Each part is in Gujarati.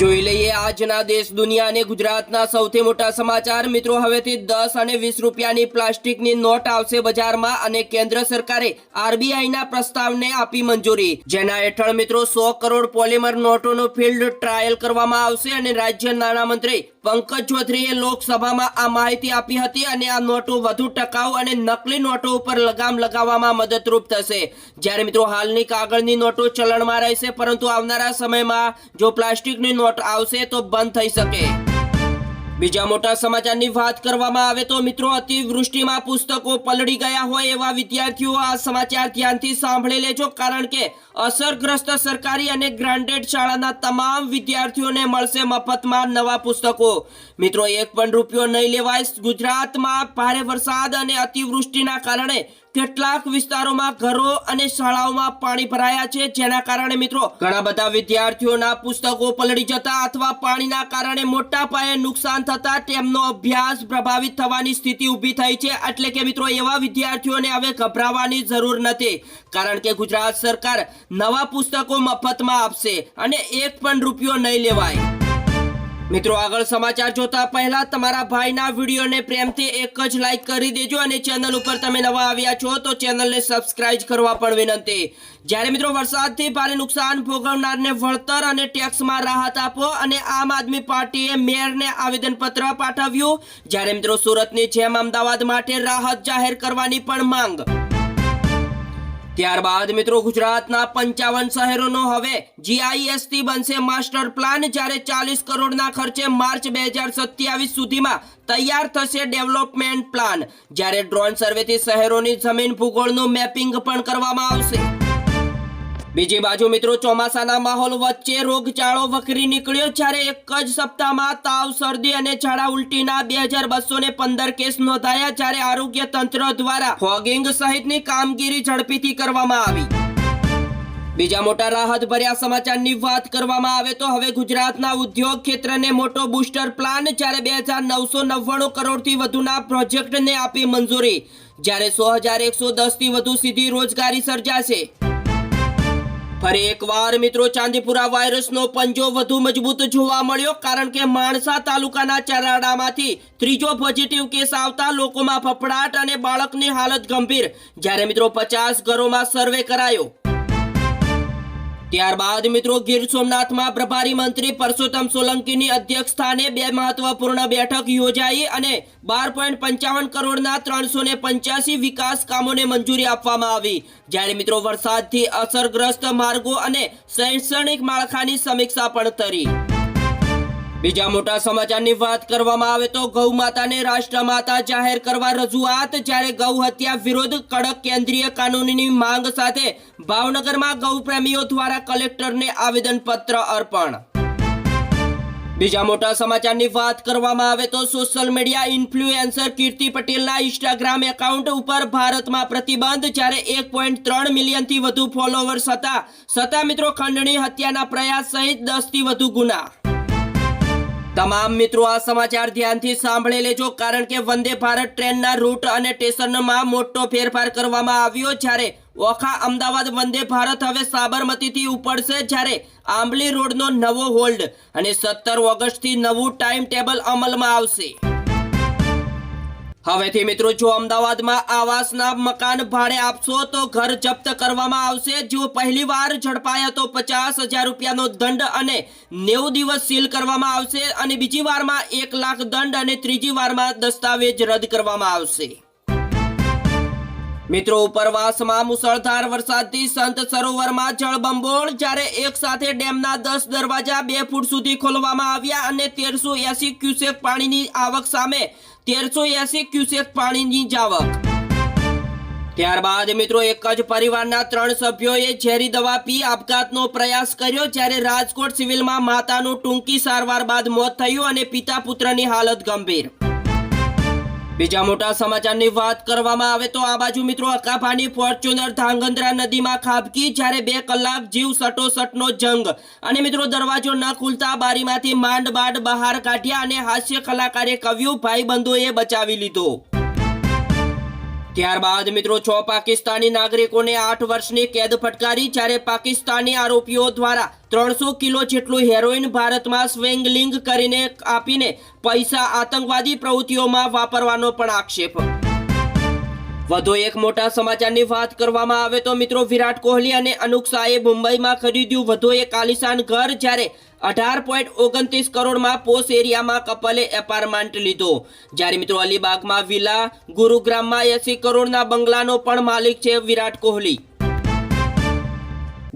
જોઈ લઈએ આજના દેશ દુનિયા અને ગુજરાતના સૌથી મોટા સમાચાર। મિત્રો, હવેથી 10 અને 20 રૂપિયાની પ્લાસ્ટિકની નોટ આવશે બજારમાં અને કેન્દ્ર સરકારે આરબીઆઈના પ્રસ્તાવને આપી મંજૂરી, જેના હેઠળ મિત્રો 100 કરોડ પોલિમર નોટોનો ફિલ્ડ ટ્રાયલ કરવામાં આવશે અને રાજ્ય નાણામંત્રી પંકજ ચૌધરીએ લોકસભામાં આ માહિતી આપી હતી અને આ નોટો વધુ ટકાઉ અને નકલી નોટો ઉપર લગામ લગાવવામાં મદદરૂપ થશે। જ્યારે મિત્રો હાલની કાગળની નોટો ચલણમાં રહેશે, પરંતુ આવનારા સમયમાં જો પ્લાસ્ટિકની નોટ આવશે તો બંધ થઈ શકે। બીજા મોટા સમાચારની વાત કરવામાં આવે તો મિત્રો, અતિવૃષ્ટિમાં પુસ્તકો પલળી ગયા હોય એવા વિદ્યાર્થીઓ આ સમાચાર ધ્યાનથી સાંભળી લેજો, કારણ કે અસરગ્રસ્ત સરકારી અને ગ્રાન્ટેડ શાળાના તમામ વિદ્યાર્થીઓને મળશે મફતમાં નવા પુસ્તકો। મિત્રો, એક પણ રૂપિયો નહીં લેવાય। ગુજરાતમાં ભારે વરસાદ અને અતિવૃષ્ટિના કારણે કેટલાક વિસ્તારોમાં ઘરો અને શાળાઓમાં પાણી ભરાયા છે, જેના કારણે મિત્રો ઘણા બધા વિદ્યાર્થીઓના પુસ્તકો પલળી જતા અથવા પાણીના કારણે મોટા પાયે નુકસાન થતા તેમનો અભ્યાસ પ્રભાવિત થવાની સ્થિતિ ઊભી થઈ છે। એટલે કે મિત્રો એવા વિદ્યાર્થીઓને હવે ગભરાવાની જરૂર નથી, કારણ કે ગુજરાત સરકાર નવા પુસ્તકો મફતમાં આપશે અને એક પણ રૂપિયો નહીં લેવાય। મિત્રો, આગળ સમાચાર જોતા પહેલા તમારા ભાઈના વિડીયોને પ્રેમથી એક જ લાઈક કરી દેજો અને ચેનલ ઉપર તમે નવા આવ્યા છો તો ચેનલને સબસ્ક્રાઇબ કરવા પણ વિનંતી। જ્યારે મિત્રો વરસાદથી ભારે નુકસાન ભોગવનારને વળતર અને ટેક્સમાં રાહત આપો અને આમ આદમી પાર્ટીએ મેયરને આવેદનપત્ર પાઠવ્યું। જ્યારે મિત્રો સુરતની જેમ અમદાવાદ માટે રાહત જાહેર કરવાની પણ માંગ। ત્યારબાદ મિત્રો ગુજરાતના 55 શહેરોનો હવે GIS થી બનશે માસ્ટર પ્લાન, જ્યારે 40 કરોડના ખર્ચે માર્ચ 2027 સુધીમાં તૈયાર થશે ડેવલપમેન્ટ પ્લાન। જ્યારે ડ્રોન સર્વેથી શહેરોની જમીન ભૂગોળનું મેપિંગ પણ કરવામાં આવશે। બીજી બાજુ મિત્રો ચોમાસાના માહોલ વચ્ચે રોગચાળો વકરી નીકળ્યો, જ્યારે એક જ સપ્તાહમાં તાવ, શરદી અને ઝાડા ઉલટીના 2215 કેસ નોંધાયા, જ્યારે આરોગ્ય તંત્ર દ્વારા ફોગિંગ સહિતની કામગીરી ઝડપીથી કરવામાં આવી। બીજા મોટા રાહત ભર્યા સમાચારની વાત કરવામાં આવે તો હવે ગુજરાતના ઉદ્યોગ ક્ષેત્રને મોટો બૂસ્ટર પ્લાન, જ્યારે 2999 કરોડથી વધુના પ્રોજેક્ટને આપી મંજૂરી, જ્યારે 10110 થી વધુ સીધી રોજગારી સર્જાશે। ફરી એકવાર મિત્રો ચાંદીપુરા વાયરસનો પંજો વધુ મજબૂત જોવા મળ્યો, કારણ કે માણસા તાલુકાના ચરાડામાંથી ત્રીજો પોઝિટિવ કેસ આવતા લોકોમાં ફફડાટ અને બાળકની હાલત ગંભીર। જ્યારે મિત્રો 50 ઘરોમાં સર્વે કરાયો। ત્યારબાદ મિત્રો ગીર સોમનાથમાં પ્રભારી મંત્રી પરસોત્તમ સોલંકીની અધ્યક્ષસ્થાને 2 મહત્વપૂર્ણ બેઠક યોજાઈ અને 12.55 કરોડના 385 વિકાસ કામોને મંજૂરી આપવામાં આવી। જ્યારે મિત્રો વરસાદથી અસરગ્રસ્ત માર્ગો અને શૈક્ષણિક માળખાની સમીક્ષા પણ કરી। બીજા મોટા સમાચારની વાત કરવામાં આવે તો ગૌ માતાને રાષ્ટ્રમાતા જાહેર કરવા રજૂઆત, જ્યારે ગૌ હત્યા વિરોધ કડક કેન્દ્રીય કાનૂનની માંગ સાથે ભાવનગરમાં ગૌ પ્રેમીઓ દ્વારા કલેક્ટરને આવેદનપત્ર અર્પણ। બીજા મોટા સમાચારની વાત કરવામાં આવે તો સોશિયલ મીડિયા ઇન્ફ્લુએન્સર કીર્તિ પટેલના ઇન્સ્ટાગ્રામ એકાઉન્ટ ઉપર ભારતમાં પ્રતિબંધ, જ્યારે 1.3 મિલિયનથી વધુ ફોલોવર્સ હતા મિત્રો ખંડણી હત્યાના પ્રયાસ સહિત 10 થી વધુ ગુના। તમામ મિત્રો આ સમાચાર ધ્યાનથી સાંભળી લેજો, કારણ કે વંદે ભારત ટ્રેનના રૂટ અને સ્ટેશનમાં મોટો ફેરફાર કરવામાં આવ્યો। જ્યારે ઓખા અમદાવાદ વંદે ભારત હવે સાબરમતીથી ઉપડશે, જ્યારે આંબલી રોડનો નવો હોલ્ડ અને 17 ઓગસ્ટથી નવું ટાઈમ ટેબલ અમલમાં આવશે। હવેથી મિત્રો જો અમદાવાદમાં આવાસના મકાન ભાડે આપશો તો ઘર જપ્ત કરવામાં આવશે। જો પહેલી વાર ઝડપાયા તો 50,000 રૂપિયાનો દંડ અને 90 દિવસ સીલ કરવામાં આવશે અને બીજી વારમાં 1 લાખ દંડ અને ત્રીજી વારમાં દસ્તાવેજ રદ કરવામાં આવશે। મિત્રો ઉપરવાસમાં મુસળધાર વરસાદથી સંત સરોવરમાં જળબંબોળ, જ્યારે એક સાથે ડેમના 10 દરવાજા 2 ફૂટ સુધી ખોલવામાં આવ્યા અને 1380 ક્યુસેક પાણીની આવક સામે 1380 ક્યુસેક પાણીની જાવક। ત્યારબાદ મિત્રો એક જ પરિવારના 3 સભ્યોએ ઝેરી દવા પી આપઘાતનો પ્રયાસ કર્યો, જ્યારે રાજકોટ સિવિલમાં માતાનું ટૂંકી સારવાર બાદ મોત થયું અને પિતા પુત્રની હાલત ગંભીર। બીજા મોટા સમાચારની વાત કરવામાં આવે તો આ બાજુ મિત્રો અકાભાની ફોર્ચ્યુનર ધાંગધ્રા નદીમાં ખાબકી, જ્યારે 2 કલાક જીવ સટોસટનો જંગ અને મિત્રો દરવાજો ન ખુલતા બારીમાંથી માંડ બહાર કાઢ્યા અને હાસ્ય કલાકારે કવ્યું ભાઈબંધોએ બચાવી લીધો। ત્યારબાદ મિત્રો 6 પાકિસ્તાની નાગરિકોને 8 વર્ષની કેદ ફટકારી, જ્યારે પાકિસ્તાની આરોપીઓ દ્વારા 300 કિલો જેટલું હેરોઇન ભારતમાં સ્વેંગલિંગ કરીને આપીને પૈસા આતંકવાદી પ્રવૃત્તિઓમાં વાપરવાનો પણ આક્ષેપ. વધુ એક મોટા સમાચારની વાત કરવામાં આવે તો મિત્રો વિરાટ કોહલી અને અનુક શાહે મુંબઈમાં ખરીદ્યું વધુ એક આલિશાન ઘર, જ્યારે 18.29 કરોડમાં પોશ એરિયામાં કપલે એપાર્ટમેન્ટ લીધો. જ્યારે મિત્રો અલીબાગમાં વિલા, ગુરુગ્રામમાં 80 કરોડના બંગલાનો પણ માલિક છે વિરાટ કોહલી.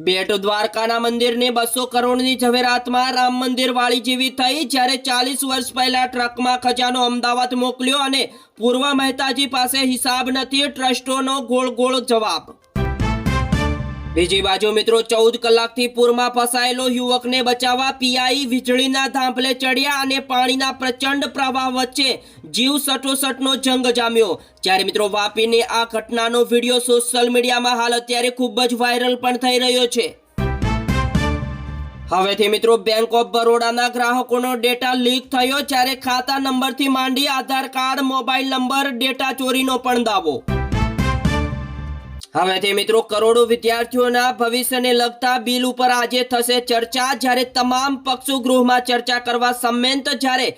બેટ દ્વારકાના મંદિરની 200 કરોડની ઝવેરાતમાં રામ મંદિર વાળી જેવી થઈ, જ્યારે 40 વર્ષ પહેલા ટ્રકમાં ખજાનો અમદાવાદ મોકલ્યો અને પૂર્વ મહેતાજી પાસે હિસાબ નથી, ટ્રસ્ટોનો ગોળ ગોળ જવાબ. બીજી બાજુ મિત્રો 14 કલાકથી પૂરમાં ફસાયેલો યુવકને બચાવવા પીઆઈ વીજળીના થાંભલે ચડ્યા અને પાણીના પ્રચંડ પ્રવાહ વચ્ચે જીવ સટોસટનો જંગ જામ્યો. જ્યારે મિત્રો વાપીની આ ઘટનાનો વિડીયો સોશિયલ મીડિયામાં હાલ અત્યારે ખૂબ જ વાયરલ પણ થઈ રહ્યો છે. હવેથી મિત્રો બેંક ઓફ બરોડાના ગ્રાહકોનો ડેટા લીક થયો, જ્યારે ખાતા નંબરથી માંડી આધાર કાર્ડ, મોબાઈલ નંબર, ડેટા ચોરીનો પણ દાવો. હવેથી મિત્રો કરોડો વિદ્યાર્થીઓના ભવિષ્યને લગતા બિલ ઉપર આજે થશે ચર્ચા, જ્યારે તમામ પક્ષો ગૃહમાં ચર્ચા કરવા સંમત. જ્યારે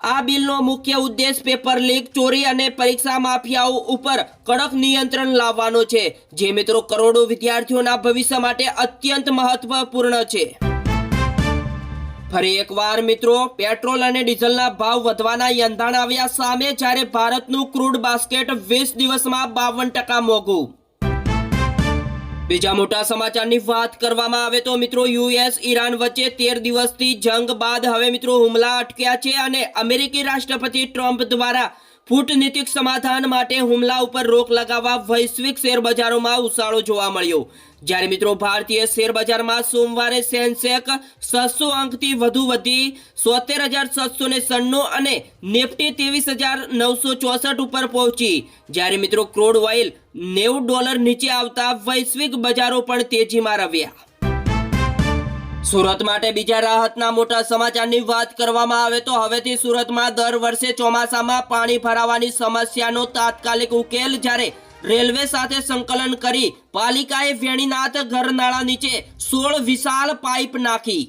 આ બિલનો મુખ્ય ઉદ્દેશ પેપર લીક, ચોરી અને પરીક્ષા માફિયાઓ ઉપર કડક નિયંત્રણ લાવવાનો છે, જે મિત્રો કરોડો વિદ્યાર્થીઓના ભવિષ્ય માટે અત્યંત મહત્વપૂર્ણ છે. ફરી એકવાર મિત્રો પેટ્રોલ અને ડીઝલના ભાવ વધવાના યંધાણ આવ્યા સામે, જ્યારે ભારતનું ક્રૂડ બાસ્કેટ 20 દિવસમાં 52% મોંઘું. બીજા મોટા સમાચારની વાત કરવામાં આવે તો મિત્રો યુએસ ઈરાન વચ્ચે 13 દિવસથી જંગ બાદ હવે મિત્રો હુમલા અટક્યા છે અને અમેરિકી રાષ્ટ્રપતિ ટ્રમ્પ દ્વારા કૂટનીતિક સમાધાન માટે હુમલા ઉપર રોક લગાવવા વૈશ્વિક શેરબજારોમાં ઉછાળો જોવા મળ્યો. જ્યારે મિત્રો ભારતીય શેરબજારમાં સોમવારે સેન્સેક્સ 600 અંકથી વધુ વધી 73,796 અને નિફ્ટી 23,964 ઉપર પહોંચી. જ્યારે મિત્રો ક્રૂડ ઓઇલ $90 નીચે આવતા વૈશ્વિક બજારો પણ તેજીમાં રવ્યા. સુરત માટે બીજા રાહતના મોટા સમાચારની વાત કરવામાં આવે તો હવેથી સુરતમાં દર વર્ષે ચોમાસામાં પાણી ભરાવાની સમસ્યાનો તાત્કાલિક ઉકેલ, જ્યારે રેલવે સાથે સંકલન કરી પાલિકાએ વેણીનાથ ઘરનાળા નીચે 16 વિશાળ પાઇપ નાખી.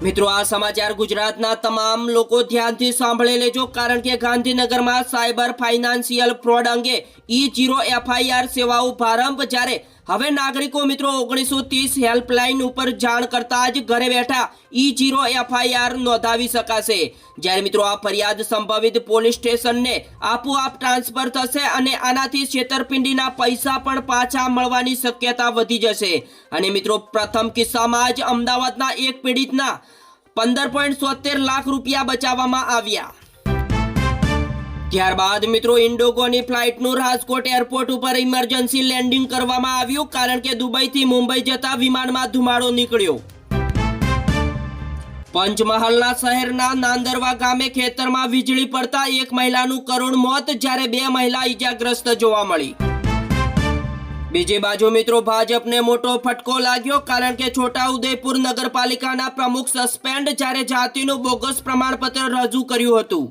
મિત્રો આ સમાચાર ગુજરાતના તમામ લોકો ધ્યાનથી સાંભળી લેજો, કારણ કે ગાંધીનગરમાં સાયબર ફાઇનાન્શિયલ ફ્રોડ અંગે E0 FIR સેવાઓ પ્રારંભ. જ્યારે હવે નાગરિકો મિત્રો 1930 હેલ્પલાઇન ઉપર જાણ કરતા જ ઘરે બેઠા E0 FIR નોંધાવી શકાશે. જ્યારે મિત્રો આ ફરિયાદ સંભવિત પોલીસ સ્ટેશનને આપોઆપ ટ્રાન્સફર થશે અને આનાથી છેતરપિંડીના પૈસા પણ પાછા મળવાની શક્યતા વધી જશે. અને મિત્રો પ્રથમ કિસ્સામાં જ અમદાવાદના એક પીડિતના 15.76 લાખ રૂપિયા બચાવવામાં આવ્યા. ત્યારબાદ મિત્રો ઇન્ડિગોની ફ્લાઇટનું રાજકોટ એરપોર્ટ ઉપર ઇમરજન્સી લેન્ડિંગ કરવામાં આવ્યું, કારણ કે દુબઈથી મુંબઈ જતા વિમાનમાં ધુમાડો નીકળ્યો. પંચમહાલના શહેરના નાંદરવા ગામે ખેતરમાં વીજળી પડતા એક મહિલાનું કરુણ મોત, જ્યારે 2 મહિલા ઈજાગ્રસ્ત જોવા મળી. બીજી બાજુ મિત્રો ભાજપને મોટો ફટકો લાગ્યો, કારણ કે છોટાઉદેપુર નગરપાલિકાના પ્રમુખ સસ્પેન્ડ, જ્યારે જાતિનું બોગસ પ્રમાણપત્ર રજૂ કર્યું હતું.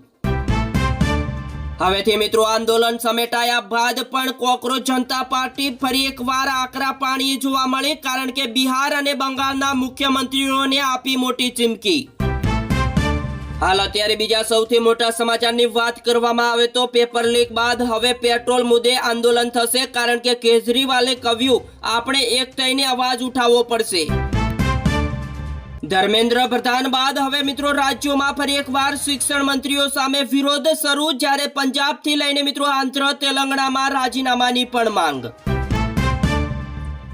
હવેથી મિત્રો આંદોલન સમેટાયા બાદ પણ કોકરોચ જનતા પાર્ટી ફરી એકવાર આકરા પાણીએ જોવા મળી, કારણ કે બિહાર અને બંગાળના મુખ્યમંત્રીઓને આપી મોટી ચીમકી. હાલ અત્યારે બીજા સૌથી મોટા સમાચારની વાત કરવામાં આવે તો પેપર લીક બાદ હવે પેટ્રોલ મુદ્દે આંદોલન થશે, કારણ કે કેજરીવાલે કહ્યું આપણે એક થઈને અવાજ ઉઠાવવો પડશે. ધર્મેન્દ્ર પ્રધાન બાદ હવે મિત્રો રાજ્યોમાં ફરી એકવાર શિક્ષણ મંત્રીઓ સામે વિરોધ શરૂ, જ્યારે પંજાબથી લઈને મિત્રો આંધ્ર તેલંગાણામાં રાજીનામાની પણ માંગ.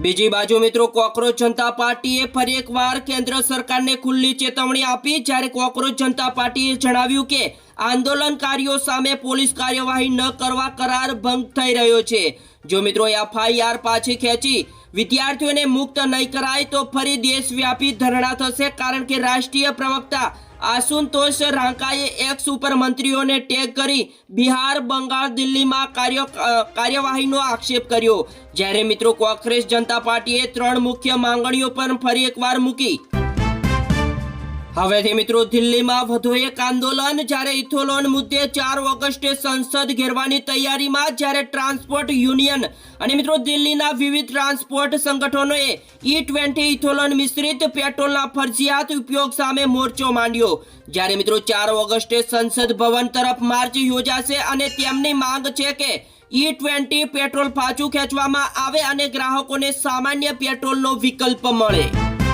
બીજી બાજુ મિત્રો કોકરોચ જનતા પાર્ટીએ ફરી એકવાર કેન્દ્ર સરકારને ખુલ્લી ચેતવણી આપી, જ્યારે કોકરોચ જનતા પાર્ટીએ જણાવ્યું કે આંદોલનકારીઓ સામે પોલીસ કાર્યવાહી ન કરવા કરાર ભંગ થઈ રહ્યો છે. જો મિત્રો FIR પાછી ખેંચી વિદ્યાર્થીઓને મુક્ત નહીં કરાય તો ફરી દેશવ્યાપી ધરણા થશે, કારણ કે રાષ્ટ્રીય પ્રવક્તા આશુતોષ રાંકાએ એક્સ ઉપર મંત્રીઓને ટેગ કરી બિહાર, બંગાળ, દિલ્હીમાં કાર્યવાહીનો આક્ષેપ કર્યો. જ્યારે મિત્રો કોંગ્રેસ જનતા પાર્ટીએ 3 મુખ્ય માંગણીઓ પર ફરી એકવાર મૂકી. હવેથી મિત્રો દિલ્હીમાં વધુ એક આંદોલન, જ્યારે ઇથોલોન મુદ્દે 4 ઓગસ્ટે સંસદ ઘેરવાની તૈયારીમાં, જ્યારે ટ્રાન્સપોર્ટ યુનિયન અને મિત્રો દિલ્હીના વિવિધ ટ્રાન્સપોર્ટ સંગઠનોએ E20 ઇથોલોન મિશ્રિત પેટ્રોલના ફરજિયાત ઉપયોગ સામે મોરચો માંડ્યો. જ્યારે મિત્રો 4 ઓગસ્ટે સંસદ ભવન તરફ માર્ચ યોજાશે અને તેમની માંગ છે કે E20 પેટ્રોલ પાછું ખેંચવામાં આવે અને ગ્રાહકોને સામાન્ય પેટ્રોલનો વિકલ્પ મળે.